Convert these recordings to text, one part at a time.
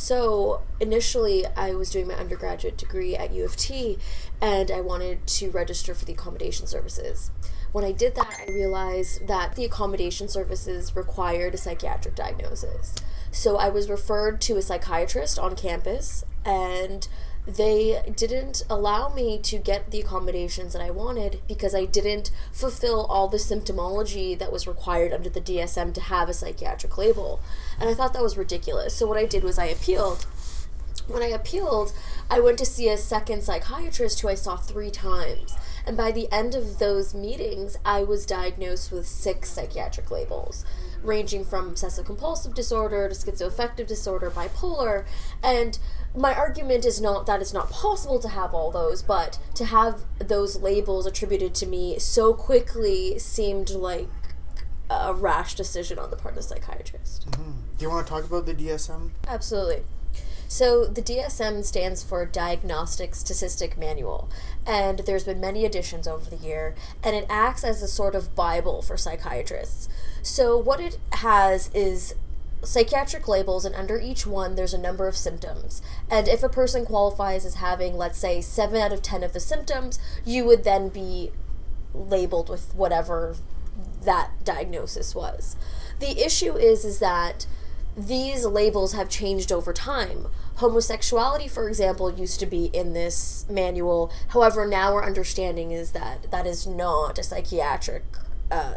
So initially I was doing my undergraduate degree at U of T, and I wanted to register for the accommodation services. When I did that, I realized that the accommodation services required a psychiatric diagnosis. So I was referred to a psychiatrist on campus, and they didn't allow me to get the accommodations that I wanted because I didn't fulfill all the symptomology that was required under the DSM to have a psychiatric label. And I thought that was ridiculous. So what I did was I appealed. When I appealed, I went to see a second psychiatrist who I saw 3 times. And by the end of those meetings, I was diagnosed with 6 psychiatric labels, ranging from obsessive-compulsive disorder to schizoaffective disorder, bipolar. And my argument is not that it's not possible to have all those, but to have those labels attributed to me so quickly seemed like a rash decision on the part of the psychiatrist. Mm-hmm. Do you want to talk about the DSM? Absolutely. So the DSM stands for Diagnostic Statistic Manual, and there's been many editions over the year, and it acts as a sort of Bible for psychiatrists. So what it has is psychiatric labels, and under each one there's a number of symptoms. And if a person qualifies as having, let's say, 7 out of 10 of the symptoms, you would then be labeled with whatever that diagnosis was. The issue is that these labels have changed over time. Homosexuality, for example, used to be in this manual. However, now our understanding is that that is not a psychiatric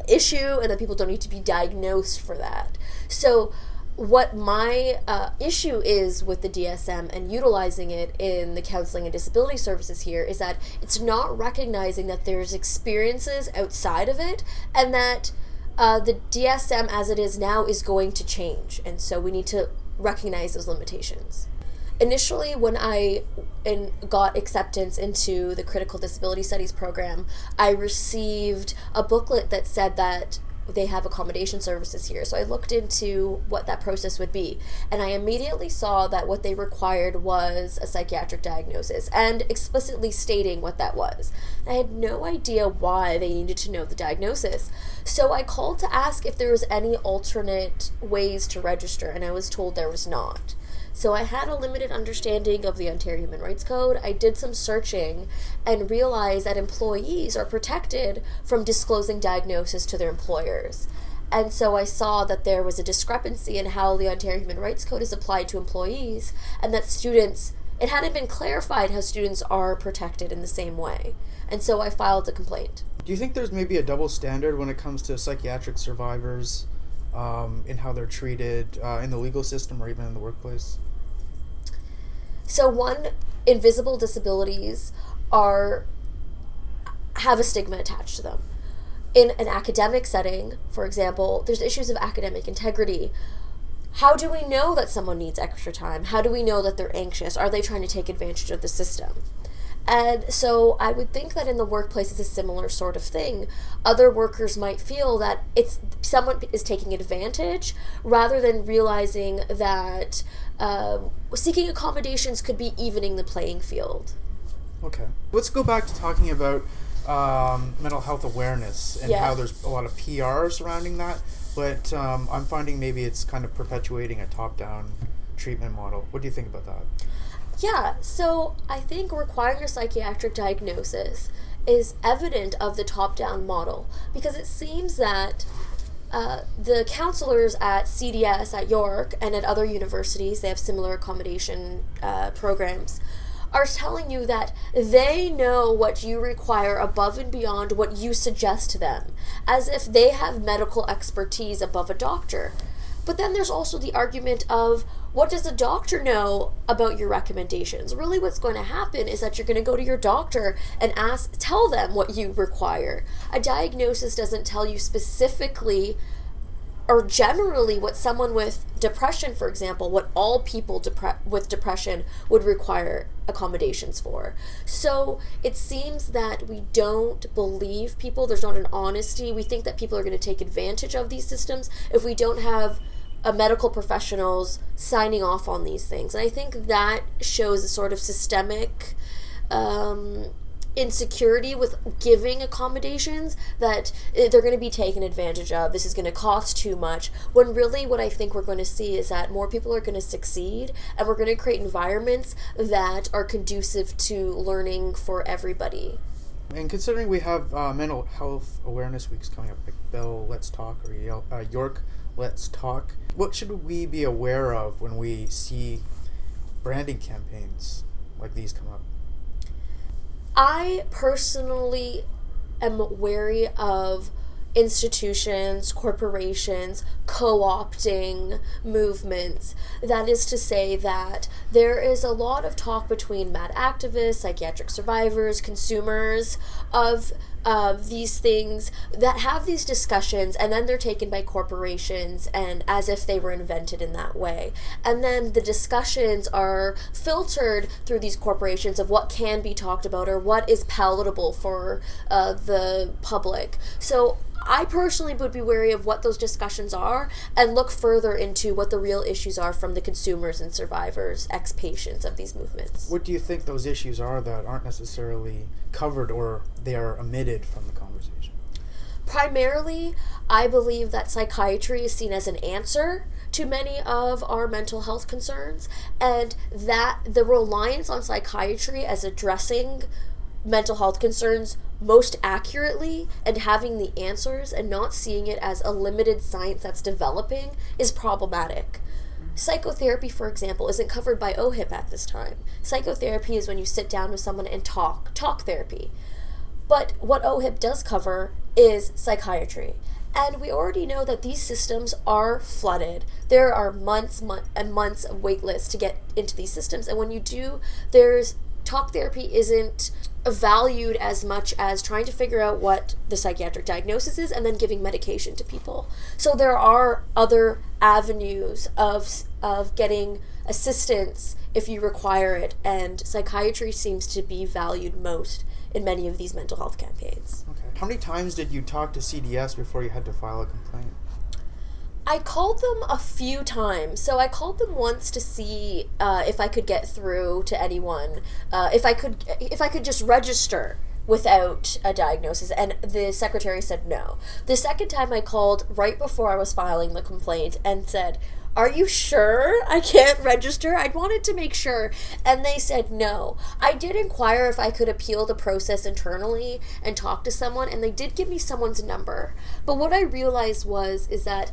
issue, and that people don't need to be diagnosed for that. So what my issue is with the DSM and utilizing it in the counseling and disability services here is that it's not recognizing that there's experiences outside of it, and that the DSM as it is now is going to change, and so we need to recognize those limitations. Initially, when I got acceptance into the Critical Disability Studies program, I received a booklet that said that they have accommodation services here. So I looked into what that process would be, and I immediately saw that what they required was a psychiatric diagnosis, and explicitly stating what that was. I had no idea why they needed to know the diagnosis. So I called to ask if there was any alternate ways to register, and I was told there was not. So I had a limited understanding of the Ontario Human Rights Code. I did some searching and realized that employees are protected from disclosing diagnosis to their employers. And so I saw that there was a discrepancy in how the Ontario Human Rights Code is applied to employees, and that students, it hadn't been clarified how students are protected in the same way. And so I filed a complaint. Do you think there's maybe a double standard when it comes to psychiatric survivors in how they're treated in the legal system or even in the workplace? So one, invisible disabilities have a stigma attached to them. In an academic setting, for example, there's issues of academic integrity. How do we know that someone needs extra time? How do we know that they're anxious? Are they trying to take advantage of the system? And so I would think that in the workplace it's a similar sort of thing. Other workers might feel that it's someone is taking advantage, rather than realizing that seeking accommodations could be evening the playing field. Okay. Let's go back to talking about mental health awareness and how there's a lot of PR surrounding that, but I'm finding maybe it's kind of perpetuating a top-down treatment model. What do you think about that? Yeah, so I think requiring a psychiatric diagnosis is evident of the top-down model, because it seems that the counselors at CDS at York and at other universities, they have similar accommodation programs, are telling you that they know what you require above and beyond what you suggest to them, as if they have medical expertise above a doctor. But then there's also the argument of, what does a doctor know about your recommendations? Really what's going to happen is that you're going to go to your doctor and tell them what you require. A diagnosis doesn't tell you specifically or generally what someone with depression, for example, what all people with depression would require accommodations for. So it seems that we don't believe people. There's not an honesty. We think that people are going to take advantage of these systems if we don't have medical professionals signing off on these things. And I think that shows a sort of systemic insecurity with giving accommodations that they're going to be taken advantage of. This is going to cost too much. When really what I think we're going to see is that more people are going to succeed, and we're going to create environments that are conducive to learning for everybody. And considering we have mental health awareness weeks coming up, like Bell Let's Talk or York Let's Talk, what should we be aware of when we see branding campaigns like these come up? I personally am wary of institutions, corporations, co-opting movements. That is to say that there is a lot of talk between mad activists, psychiatric survivors, consumers of these things that have these discussions, and then they're taken by corporations and as if they were invented in that way. And then the discussions are filtered through these corporations of what can be talked about or what is palatable for the public. So I personally would be wary of what those discussions are and look further into what the real issues are from the consumers and survivors, ex-patients of these movements. What do you think those issues are that aren't necessarily covered or they are omitted from the conversation? Primarily, I believe that psychiatry is seen as an answer to many of our mental health concerns, and that the reliance on psychiatry as addressing mental health concerns most accurately and having the answers and not seeing it as a limited science that's developing is problematic. Psychotherapy, for example, isn't covered by OHIP at this time. Psychotherapy is when you sit down with someone and talk therapy. But what OHIP does cover is psychiatry. And we already know that these systems are flooded. There are months and months of wait lists to get into these systems. And when you do, talk therapy isn't valued as much as trying to figure out what the psychiatric diagnosis is and then giving medication to people. So there are other avenues of getting assistance if you require it, and psychiatry seems to be valued most in many of these mental health campaigns. Okay. How many times did you talk to CDS before you had to file a complaint? I called them a few times. So I called them once to see if I could get through to anyone, if I could just register without a diagnosis, and the secretary said no. The second time I called right before I was filing the complaint and said, "Are you sure I can't register? I wanted to make sure." And they said no. I did inquire if I could appeal the process internally and talk to someone, and they did give me someone's number. But what I realized is that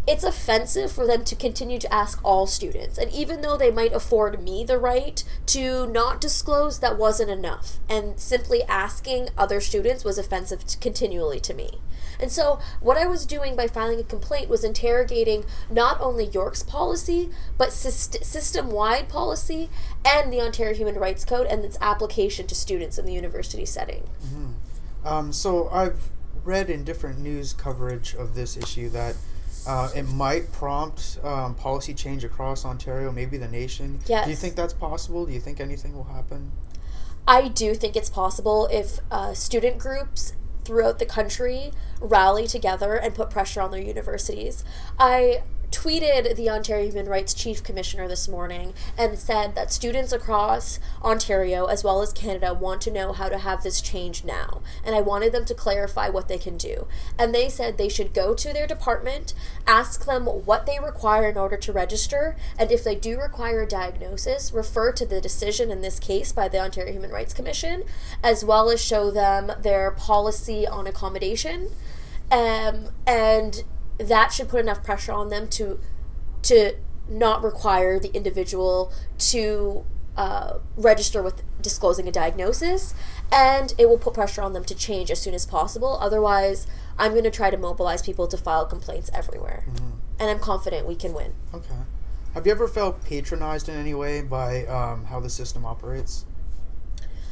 it's offensive for them to continue to ask all students. And even though they might afford me the right to not disclose, that wasn't enough. And simply asking other students was offensive continually to me. And so what I was doing by filing a complaint was interrogating not only York's policy, but system-wide policy and the Ontario Human Rights Code and its application to students in the university setting. Mm-hmm. So I've read in different news coverage of this issue that it might prompt policy change across Ontario, maybe the nation. Yes. Do you think that's possible? Do you think anything will happen? I do think it's possible if student groups throughout the country rally together and put pressure on their universities. I tweeted the Ontario Human Rights Chief Commissioner this morning and said that students across Ontario as well as Canada want to know how to have this change now, and I wanted them to clarify what they can do. And they said they should go to their department, ask them what they require in order to register, and if they do require a diagnosis, refer to the decision in this case by the Ontario Human Rights Commission, as well as show them their policy on accommodation, and that should put enough pressure on them to not require the individual to register with disclosing a diagnosis, and it will put pressure on them to change as soon as possible. Otherwise, I'm going to try to mobilize people to file complaints everywhere. Mm-hmm. And I'm confident we can win. Okay. Have you ever felt patronized in any way by how the system operates?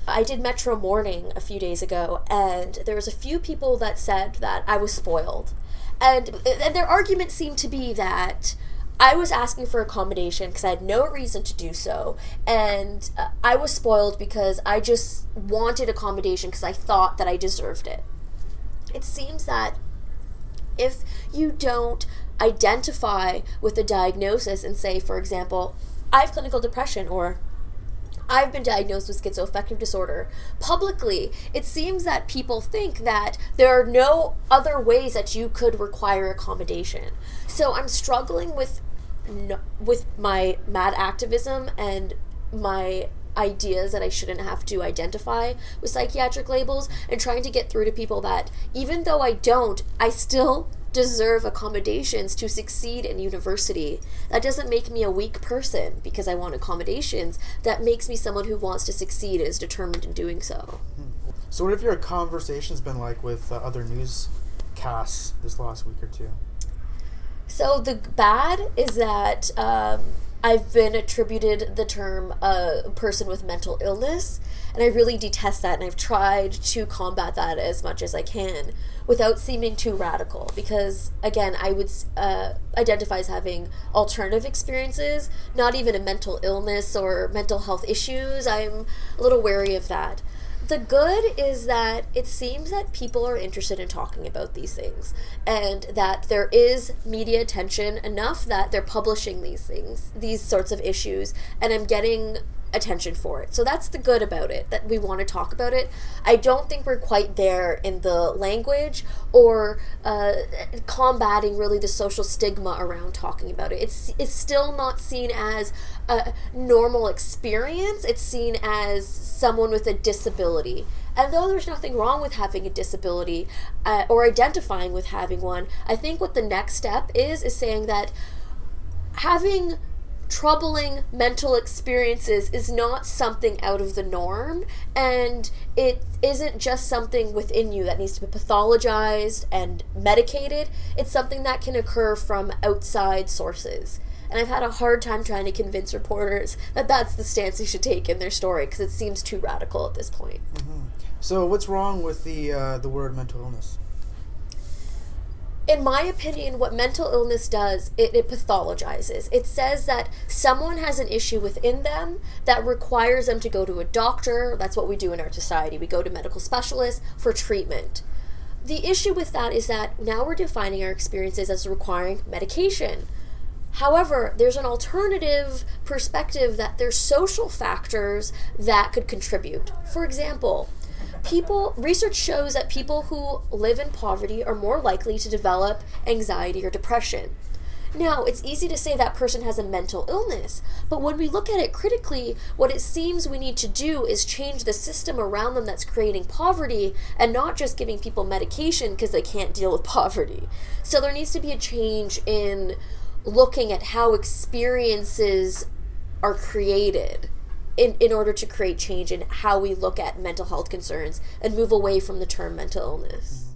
I did Metro Morning a few days ago, and there was a few people that said that I was spoiled. And their argument seemed to be that I was asking for accommodation because I had no reason to do so, and I was spoiled because I just wanted accommodation because I thought that I deserved it. It seems that if you don't identify with the diagnosis and say, for example, I have clinical depression, or I've been diagnosed with schizoaffective disorder. Publicly, it seems that people think that there are no other ways that you could require accommodation. So I'm struggling with my mad activism and my ideas that I shouldn't have to identify with psychiatric labels, and trying to get through to people that even though I don't, I still deserve accommodations to succeed in university. That doesn't make me a weak person because I want accommodations. That makes me someone who wants to succeed and is determined in doing so. So what have your conversations been like with other newscasts this last week or two? So the bad is that I've been attributed the term person with mental illness, and I really detest that, and I've tried to combat that as much as I can without seeming too radical, because again, I would identify as having alternative experiences, not even a mental illness or mental health issues. I'm a little wary of that. The good is that it seems that people are interested in talking about these things, and that there is media attention enough that they're publishing these things, these sorts of issues, and I'm getting attention for it. So that's the good about it, that we want to talk about it. I don't think we're quite there in the language or combating really the social stigma around talking about it. It's still not seen as a normal experience. It's seen as someone with a disability. And though there's nothing wrong with having a disability or identifying with having one, I think what the next step is saying that having troubling mental experiences is not something out of the norm, and it isn't just something within you that needs to be pathologized and medicated. It's something that can occur from outside sources. And I've had a hard time trying to convince reporters that that's the stance they should take in their story, because it seems too radical at this point. Mm-hmm. So what's wrong with the word mental illness? In my opinion, what mental illness does, it pathologizes. It says that someone has an issue within them that requires them to go to a doctor. That's what we do in our society. We go to medical specialists for treatment. The issue with that is that now we're defining our experiences as requiring medication. However, there's an alternative perspective that there's social factors that could contribute. For example, research shows that people who live in poverty are more likely to develop anxiety or depression. Now, it's easy to say that person has a mental illness, but when we look at it critically, what it seems we need to do is change the system around them that's creating poverty, and not just giving people medication because they can't deal with poverty. So there needs to be a change in looking at how experiences are created in order to create change in how we look at mental health concerns and move away from the term mental illness.